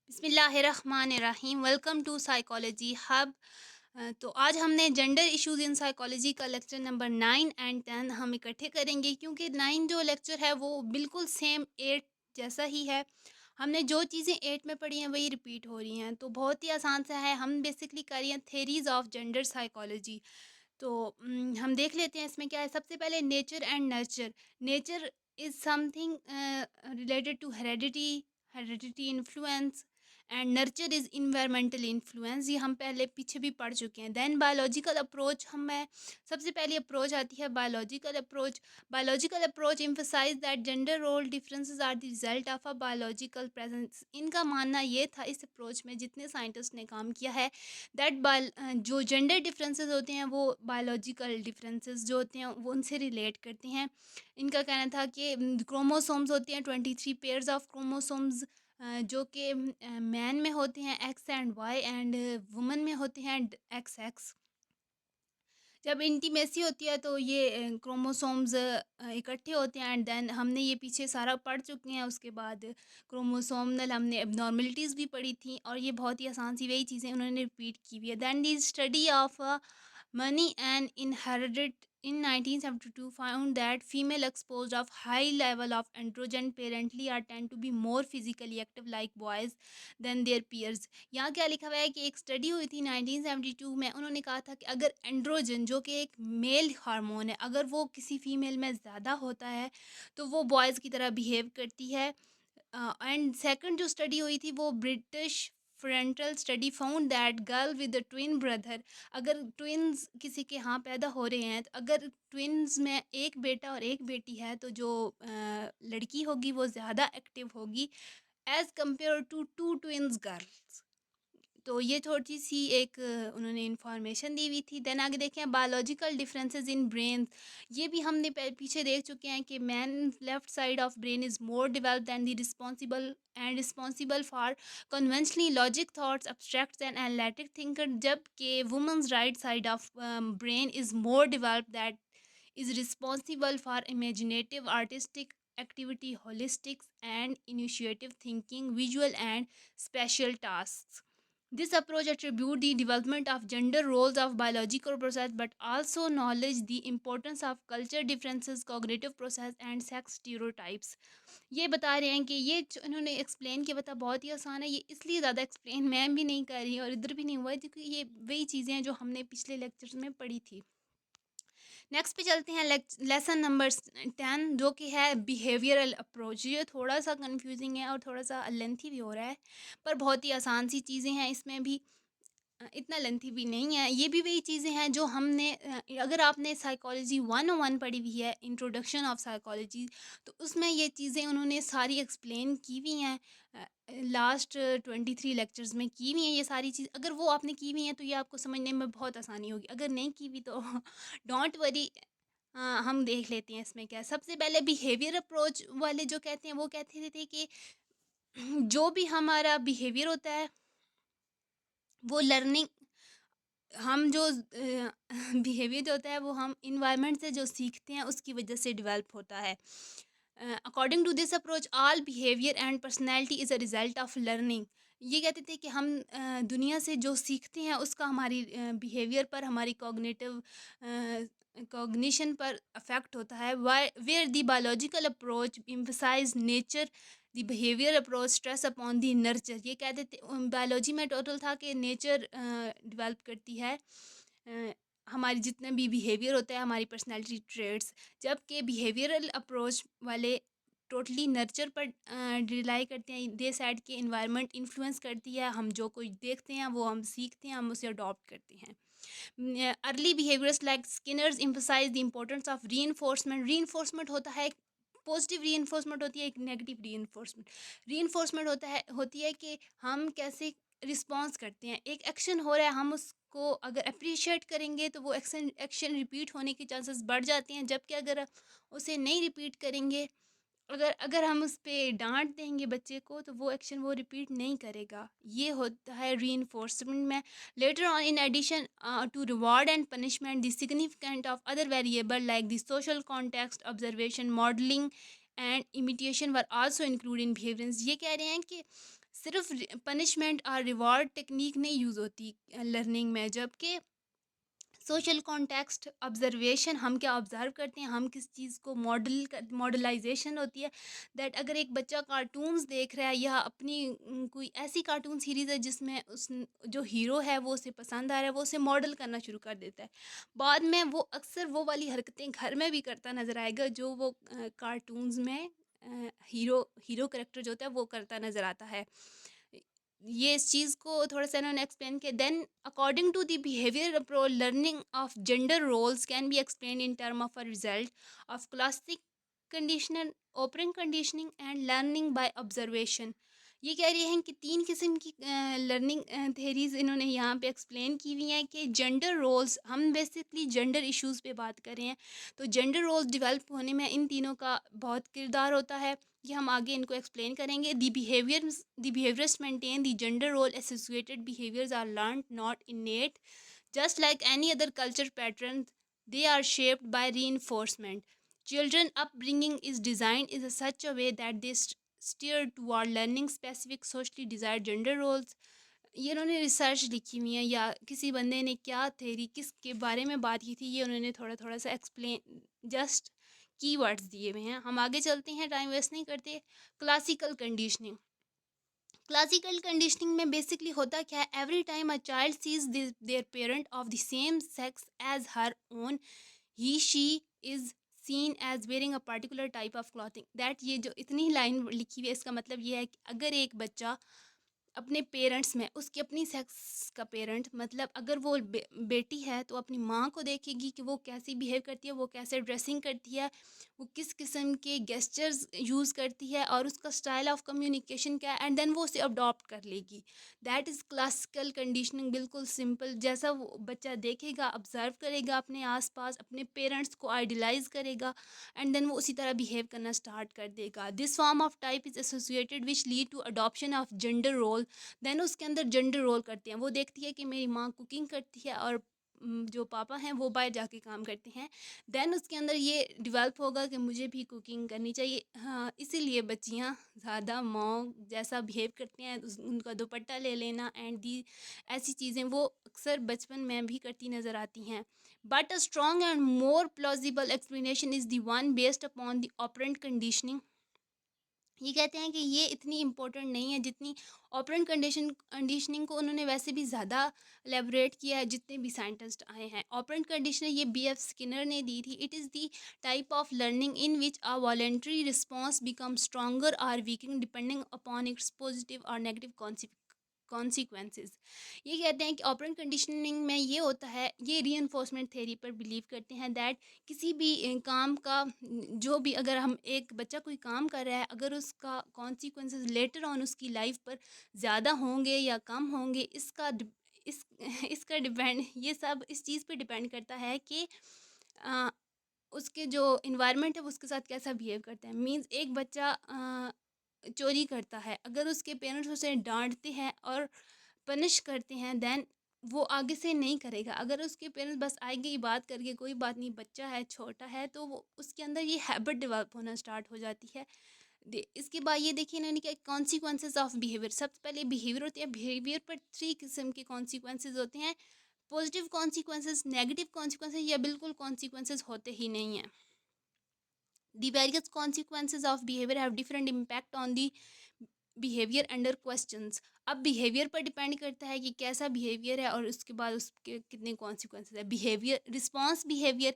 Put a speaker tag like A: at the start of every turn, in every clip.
A: बिस्मिल्लाहिर्रहमानिर्रहीम। Welcome to psychology hub. तो आज हमने जेंडर इश्यूज इन साइकोलॉजी का लेक्चर नंबर 9 और 10 हम इकट्ठे करेंगे, क्योंकि 9 जो लेक्चर है वो बिल्कुल सेम 8 जैसा ही है। हमने जो चीज़ें 8 में पढ़ी हैं वही रिपीट हो रही हैं, तो बहुत ही आसान सा है। हम बेसिकली कर रहे हैं थेरीज ऑफ जेंडर साइकोलॉजी। तो हम देख लेते हैं इसमें क्या है। सबसे पहले nature and nurture. Nature is something related to heredity influence, and nurture is environmental influence. ये हम पहले पीछे भी पढ़ चुके हैं। देन बायोलॉजिकल अप्रोच हमें सबसे पहली अप्रोच आती है biological approach. Biological approach emphasise that gender role differences are the result of a biological presence. इनका मानना ये था इस अप्रोच में जितने साइंटिस्ट ने काम किया है, दैट जो जेंडर डिफरेंसेस होते हैं वो बायोलॉजिकल डिफरेंसेस जो होते हैं वो उनसे रिलेट करते हैं। इनका कहना था कि क्रोमोसोम्स होते हैं 23 पेयर्स ऑफ क्रोमोसोम्स, जो कि मैन में होते हैं X and Y, and women में होते हैं एक्स एक्स। जब इंटीमेसी होती है तो ये क्रोमोसोम्स इकट्ठे होते हैं, एंड देन हमने ये पीछे सारा पढ़ चुके हैं। उसके बाद क्रोमोसोमल हमने एबनॉर्मलिटीज़ भी पढ़ी थी, और ये बहुत ही आसान सी वही चीज़ें उन्होंने रिपीट की हुई है। Than the study of money and inherited in 1972 found that female exposed of high level of androgen parentally are tend to be more physically active like boys than their peers। यहाँ क्या लिखा हुआ है कि एक स्टडी हुई थी 1972 में। उन्होंने कहा था कि अगर एंड्रोजन जो कि एक मेल हार्मोन है, अगर वो किसी फीमेल में ज़्यादा होता है तो वो बॉयज़ की तरह बिहेव करती है। एंड सेकंड जो स्टडी हुई थी वो British frontal study found that girl with twin brother, अगर ट्विन्स किसी के यहाँ पैदा हो रहे हैं, तो अगर ट्विन्स में एक बेटा और एक बेटी है तो जो लड़की होगी वो ज़्यादा एक्टिव होगी as compare to two twins girls. तो ये थोड़ी सी एक उन्होंने इन्फॉर्मेशन दी हुई थी। देन आगे देखें बायोलॉजिकल डिफरेंसेस इन ब्रेन। ये भी हमने पीछे देख चुके हैं कि man left side of brain is more developed than the responsible for conventionally logic thoughts abstracts and analytic thinker, जबकि women's right side of brain is more developed that is responsible for imaginative artistic activity, holistics, and initiative thinking, visual and spatial tasks. This approach attributes the development of gender roles of biological process, but also acknowledge the importance of culture differences, cognitive process, and sex stereotypes। ये बता रहे हैं कि ये जो इन्होंने explain किया बता बहुत ही आसान है। ये इसलिए ज़्यादा एक्सप्लेन मैं भी नहीं कर रही और इधर भी नहीं हुआ है, क्योंकि ये वही चीज़ें हैं जो हमने पिछले लेक्चर्स में पढ़ी थी। नेक्स्ट पे चलते हैं लेसन नंबर 10, जो कि है बिहेवियरल अप्रोच। ये थोड़ा सा कंफ्यूजिंग है और थोड़ा सा लेंथी भी हो रहा है, पर बहुत ही आसान सी चीज़ें हैं इसमें भी। इतना लेंथी भी नहीं है। ये भी वही चीज़ें हैं जो हमने अगर आपने साइकोलॉजी 101 पढ़ी हुई है, इंट्रोडक्शन ऑफ साइकोलॉजी, तो उसमें ये चीज़ें उन्होंने सारी एक्सप्लेन की हुई हैं। लास्ट 23 लेक्चर्स में की हुई हैं ये सारी चीज़। अगर वो आपने की हुई हैं तो ये आपको समझने में बहुत आसानी होगी। अगर नहीं की हुई तो डोंट वरी। हम देख लेते हैं इसमें क्या है। सबसे पहले बिहेवियर अप्रोच वाले जो कहते हैं वो कहते थे कि जो भी हमारा बिहेवियर होता है वो लर्निंग, हम जो बिहेवियर जो होता है वो हम इन्वायरमेंट से जो सीखते हैं उसकी वजह से डेवलप होता है। According to this approach all behaviour and personality is a result of learning. ये कहते थे कि हम दुनिया से जो सीखते हैं उसका हमारी बिहेवियर पर, हमारी कॉग्निशन पर अफेक्ट होता है। Where the biological approach emphasise nature, the behaviour approach stress upon the nurture. ये कहते थे बायोलॉजी में टोटल था कि नेचर डेवलप करती है हमारी जितने भी बिहेवियर होता है, हमारी पर्सनैलिटी ट्रेड्स, जबकि बिहेवियरल अप्रोच वाले टोटली नर्चर पर रिलाई करते हैं। दे साइड के इन्वायरमेंट इन्फ्लुएंस करती है, हम जो कुछ देखते हैं वो हम सीखते हैं, हम उसे अडॉप्ट करते हैं। Early behaviours like Skinner's emphasise the importance of reinforcement होता है, पॉजिटिव री इन्फोर्समेंट होती है, एक नेगेटिव री इन्फोर्समेंट होती है कि हम कैसे रिस्पॉन्स करते हैं। एक एक्शन हो रहा है, हम उसको अगर अप्रिशिएट करेंगे तो वो एक्शन रिपीट होने के चांसेस बढ़ जाते हैं, जबकि अगर उसे नहीं रिपीट करेंगे, अगर अगर हम उस पे डांट देंगे बच्चे को, तो वो एक्शन वो रिपीट नहीं करेगा। ये होता है रीइंफोर्समेंट में। Later on in addition to reward and punishment the significant of other variable like the social context, observation, modelling and imitation were also include in behaviours. ये कह रहे हैं कि सिर्फ पनिशमेंट और रिवॉर्ड टेक्निक नहीं यूज़ होती लर्निंग में, जबकि सोशल कॉन्टेक्स्ट, ऑब्जर्वेशन, हम क्या ऑब्ज़र्व करते हैं, हम किस चीज़ को मॉडलाइजेशन होती है। दैट अगर एक बच्चा कार्टून्स देख रहा है या अपनी कोई ऐसी कार्टून सीरीज़ है जिसमें उस जो हीरो है वो उसे पसंद आ रहा है, वो उसे मॉडल करना शुरू कर देता है। बाद में वो अक्सर वो वाली हरकतें घर में भी करता नज़र आएगा जो वो कार्टून्स में हीरो हीरो करेक्टर जो होता है वो करता नज़र आता है। ये इस चीज़ को थोड़ा सा इन्होंने एक्सप्लेन किया। Then according to the behaviour approach, learning of gender roles can be explain in term of a result of classic conditioner, opening conditioning and learning by observation. ये कह रही हैं कि 3 किस्म की लर्निंग थेरीज इन्होंने यहाँ पे एक्सप्लेन की हुई हैं कि जेंडर रोल्स, हम बेसिकली जेंडर इश्यूज़ पे बात कर रहे हैं, तो जेंडर रोल्स डेवलप होने में इन तीनों का बहुत किरदार होता है। ये हम आगे इनको एक्सप्लेन करेंगे। The behaviours maintain the gender role associated behaviours are learned not innate just like any other culture pattern, they are shaped by reinforcement. Children upbringing is designed in such a way that they steer toward learning specific socially desired gender roles. ये उन्होंने research लिखी हुई है या किसी बंदे ने क्या थेरी किसके बारे में बात की थी, ये उन्होंने थोड़ा थोड़ा सा एक्सप्लेन, जस्ट कीवर्ड्स दिए हुए हैं। हम आगे चलते हैं, टाइम वेस्ट नहीं करते। Classical conditioning. क्लासिकल कंडीशनिंग में बेसिकली होता क्या है, every time a child sees their parent of the same sex as her own, he she is seen as wearing a particular type of clothing. That ये जो इतनी line लिखी हुई है इसका मतलब ये है कि अगर एक बच्चा अपने पेरेंट्स में उसकी अपनी सेक्स का पेरेंट, मतलब अगर वो बेटी है तो अपनी माँ को देखेगी कि वो कैसी बिहेव करती है, वो कैसे ड्रेसिंग करती है, वो किस किस्म के गेस्चर्स यूज़ करती है और उसका स्टाइल ऑफ कम्युनिकेशन क्या है, एंड देन वो उसे अडॉप्ट कर लेगी। That is classical conditioning. बिल्कुल सिंपल, जैसा वो बच्चा देखेगा, ऑब्जर्व करेगा अपने आसपास, अपने पेरेंट्स को आइडलाइज करेगा एंड देन वो उसी तरह बिहेव करना स्टार्ट कर देगा। This form of type is associated which lead to adoption of gender role. Then उसके अंदर जेंडर रोल करते हैं, वो देखती है कि मेरी माँ कुकिंग करती है और जो पापा हैं वो बाहर जाके काम करते हैं। देन उसके अंदर ये डेवलप होगा कि मुझे भी कुकिंग करनी चाहिए। हाँ, इसीलिए बच्चियाँ ज़्यादा माँ जैसा बिहेव करती हैं, उनका दुपट्टा ले लेना एंड दी ऐसी चीज़ें वो अक्सर बचपन में भी करती नज़र आती हैं। But a strong and more plausible explanation is the one based upon the operant conditioning. ये कहते हैं कि ये इतनी इम्पोर्टेंट नहीं है जितनी ऑपरेंट कंडीशनिंग को उन्होंने वैसे भी ज़्यादा एलेबोरेट किया है जितने भी साइंटिस्ट आए हैं। ऑपरेंट कंडीशनर ये बी.एफ. स्किनर ने दी थी। It is the type of learning in which a voluntary response become stronger और वीकिंग डिपेंडिंग अपॉन इट्स पॉजिटिव और नेगेटिव कॉन्सिक्वेंसेज। ये कहते हैं कि ऑपरेंट कंडीशनिंग में ये होता है, ये रीइंफोर्समेंट थ्योरी पर बिलीव करते हैं दैट किसी भी काम का जो भी, अगर हम एक बच्चा कोई काम कर रहा है, अगर उसका कॉन्सिक्वेंसेस लेटर ऑन उसकी लाइफ पर ज़्यादा होंगे या कम होंगे, इस इसका डिपेंड, ये सब इस चीज़ पे डिपेंड करता है कि अ, उसके जो इन्वायरमेंट है वो उसके साथ कैसा बिहेव करता है। मीन्स एक बच्चा चोरी करता है, अगर उसके पेरेंट्स उसे डांटते हैं और पनिश करते हैं, देन वो आगे से नहीं करेगा। अगर उसके पेरेंट्स बस आएंगे ही बात करके कोई बात नहीं, बच्चा है, छोटा है, तो वो उसके अंदर ये हैबिट डेवलप होना स्टार्ट हो जाती है। इसके बाद ये देखिए इन्होंने क्या, कॉन्सिक्वेंसेज ऑफ बिहेवियर। सबसे पहले बिहेवियर होती है, बिहेवियर पर 3 किस्म के कॉन्सिक्वेंसेज होते हैं। पॉजिटिव कॉन्सिक्वेंसेज, नेगेटिव कॉन्सिक्वेंसेज या बिल्कुल कॉन्सिक्वेंसेज होते ही नहीं हैं। The various consequences of behavior have different impact on the behaviour under questions. अब बिहेवियर पर डिपेंड करता है कि कैसा बिहेवियर है और उसके बाद उसके कितने कॉन्सिक्वेंसेस है। बिहेवियर रिस्पॉन्स बिहेवियर,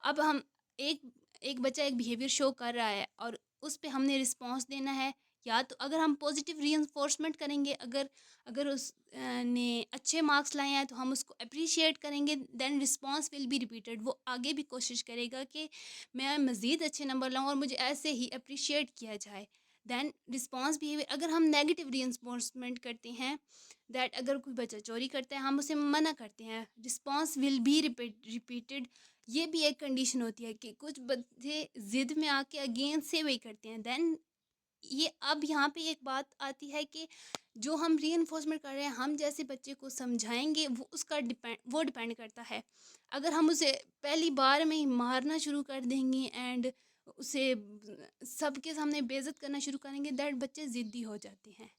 A: अब हम एक एक बच्चा एक बिहेवियर शो कर रहा है और उस पे हमने रिस्पॉन्स देना है, या तो अगर हम पॉजिटिव रीइंफोर्समेंट करेंगे, अगर अगर उस ने अच्छे मार्क्स लाए हैं तो हम उसको अप्रिशिएट करेंगे, then response will be repeated. वो आगे भी कोशिश करेगा कि मैं मज़ीद अच्छे नंबर लाऊं और मुझे ऐसे ही अप्रिशिएट किया जाए। देन रिस्पॉन्स बिहेवियर, अगर हम नेगेटिव रीइंफोर्समेंट करते हैं, दैट अगर कोई बच्चा चोरी करता है हम उसे मना करते हैं, रिस्पॉन्स विल बी रिपीटेड। ये भी एक कंडीशन होती है कि कुछ बच्चे ज़िद में आके अगेन से वही करते हैं। देन ये अब यहाँ पे एक बात आती है कि जो हम रीइंफोर्समेंट कर रहे हैं, हम जैसे बच्चे को समझाएंगे वो डिपेंड करता है। अगर हम उसे पहली बार में ही मारना शुरू कर देंगे एंड उसे सबके सामने बेइज्जत करना शुरू करेंगे, दैट बच्चे ज़िद्दी हो जाते हैं।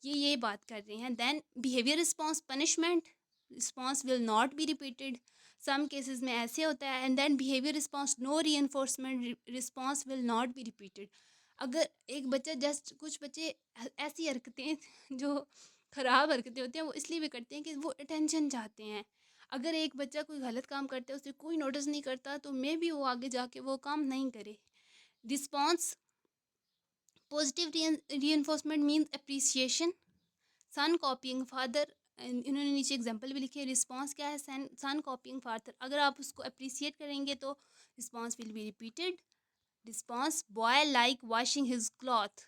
A: ये बात कर रहे हैं। Then behaviour response punishment response will not be repeated. Some cases में ऐसे होता है। And then behaviour response no reinforcement response will not be repeated. अगर एक बच्चा जस्ट कुछ बच्चे ऐसी हरकतें जो ख़राब हरकतें होती हैं वो इसलिए भी करते हैं कि वो अटेंशन चाहते हैं। अगर एक बच्चा कोई गलत काम करता है उसे कोई नोटिस नहीं करता तो मे बी वो आगे जाके वो काम नहीं करे। Response positive reinforcement means appreciation. Son copying father, इन्होंने नीचे एग्जांपल भी लिखे है। रिस्पॉन्स क्या है? Son copying father. अगर आप उसको अप्रिसिएट करेंगे तो response will be repeated. Response boy like washing his cloth.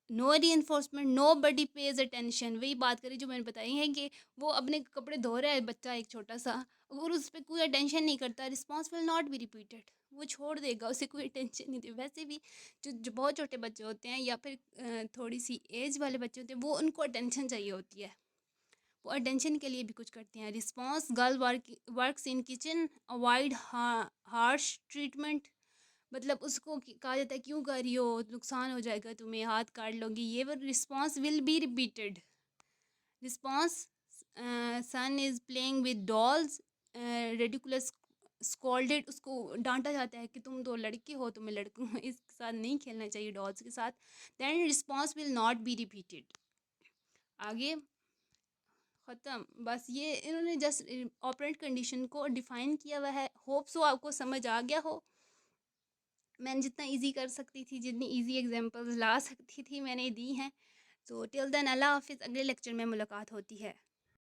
A: No reinforcement, nobody pays attention. वही बात करी जो मैंने बताई है कि वो अपने कपड़े धो रहा है बच्चा एक छोटा सा, और उस पर कोई अटेंशन नहीं करता, response will not be repeated. वो छोड़ देगा, उसे कोई अटेंशन नहीं दे। वैसे भी जो बहुत छोटे बच्चे होते हैं या फिर थोड़ी सी एज वाले बच्चे होते हैं वो उनको अटेंशन चाहिए होती है, वो अटेंशन के लिए भी कुछ करते हैं। Response girl works in kitchen avoid harsh treatment. मतलब उसको कहा जाता है क्यों कर रही हो, नुकसान हो जाएगा तुम्हें, हाथ काट लोगी, ये वो response will be repeated. Response son is playing with dolls ridiculous scolded. उसको डांटा जाता है कि तुम तो लड़के हो, तुम्हें लड़कों इसके साथ नहीं खेलना चाहिए, डॉल्स के साथ। Then response will not be repeated. आगे ख़त्म। बस ये इन्होंने जस्ट ऑपरेंट कंडीशन को डिफ़ाइन किया हुआ है। होप सो आपको समझ आ गया हो। मैंने जितना इजी कर सकती थी, जितनी इजी एग्जांपल्स ला सकती थी मैंने दी हैं। सो टिल देन अल्लाह हाफिज़। अगले लेक्चर में मुलाकात होती है।